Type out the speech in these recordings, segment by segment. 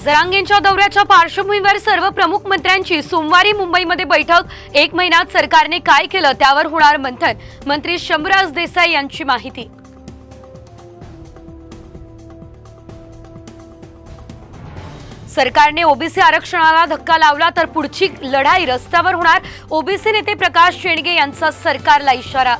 जरांगेंच्या दौऱ्याच्या पार्श्वभूमीवर सर्व प्रमुख मंत्र्यांची सोमवारी मुंबईमध्ये बैठक। 1 महिन्यात सरकारने काय केलं त्यावर होणार मंथन। मंत्री शंभूराज देसाई यांची माहिती। सरकारने ओबीसी आरक्षणाला धक्का लावला तर पुढची लढाई रस्त्यावर होणार। ओबीसी नेते प्रकाश शेंडगे यांचा सरकारला इशारा।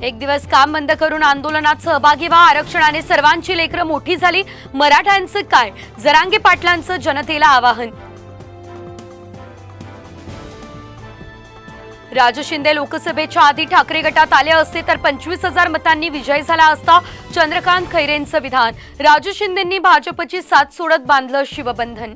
एक दिवस काम बंद करून आंदोलनात सहभागी व्हा, आरक्षणाने सर्वांची लेकरं मोठी झाली। मराठ्यांचं काय? जरांगे पाटलांचं जनतेला आवाहन। राजू शिंदे लोकसभेच्या आधी ठाकरे गटात आले असते तर 25,000 मतांनी विजय झाला असता। चंद्रकांत खैरेंचं विधान। राजू शिंदेंनी भाजपची साथ सोडत बांधलं शिवबंधन।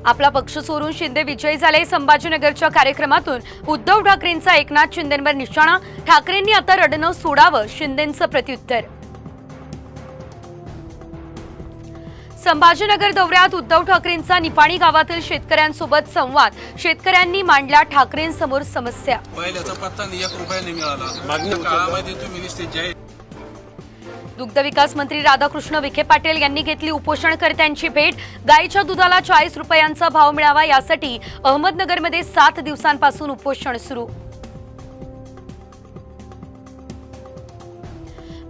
आपला पक्ष सोडून शिंदे विजयी झाले। संभाजीनगरच्या कार्यक्रमातून उद्धव ठाकरेंचा एकनाथ शिंदेंवर निशाणा। ठाकरेंनी आता रडणं सोडावं, शिंदेंचं प्रत्युत्तर। संभाजीनगर दौऱ्यात उद्धव ठाकरेंचा निपाणी गावातील शेतकऱ्यांसोबत संवाद। शेतकऱ्यांनी मांडल्या ठाकरेंसमोर समस्या। पहिल्याचा पत्ता 1 रुपया नाही मिळाला। मागच्या काळामध्ये तुम्ही निश्चित दुग्ध विकास मंत्री राधाकृष्ण विखे पाटील यांनी घेतली उपोषणकर्त्यांची भेट। गायीच्या दुधाला 40 रुपयांचा भाव मिळावा यासाठी अहमदनगरमध्ये 7 दिवसांपासून उपोषण सुरू।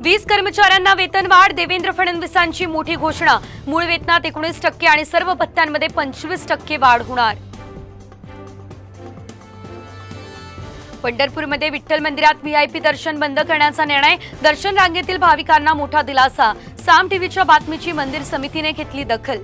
20 कर्मचाऱ्यांना वेतनवाढ। देवेंद्र फडणवीसांची मोठी घोषणा। मूळ वेतनात 19% आणि सर्व भत्त्यांमध्ये 25% वाढ होणार। पंढरपूरमध्ये विठ्ठल मंदिरात व्हीआयपी दर्शन बंद करण्याचा निर्णय। दर्शन रांगेतील भाविकांना मोठा दिलासा। साम टीव्हीच्या बातमीची मंदिर समितीने घेतली दखल।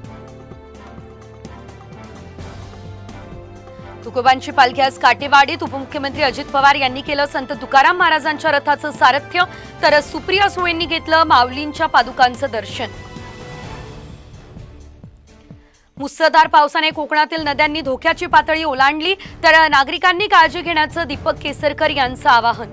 तुकोबांची पालखी आज काटेवाडीत। उपमुख्यमंत्री अजित पवार यांनी केलं संत तुकाराम महाराजांच्या रथाचं सारथ्य, तर सुप्रिया सुळेंनी घेतलं माऊलींच्या पादुकांचं दर्शन। मुसळधार पावसाने कोकणातील नद्यांनी धोक्याची पातळी ओलांडली, तर नागरिकांनी काळजी घेण्याचं दीपक केसरकर यांचं आवाहन।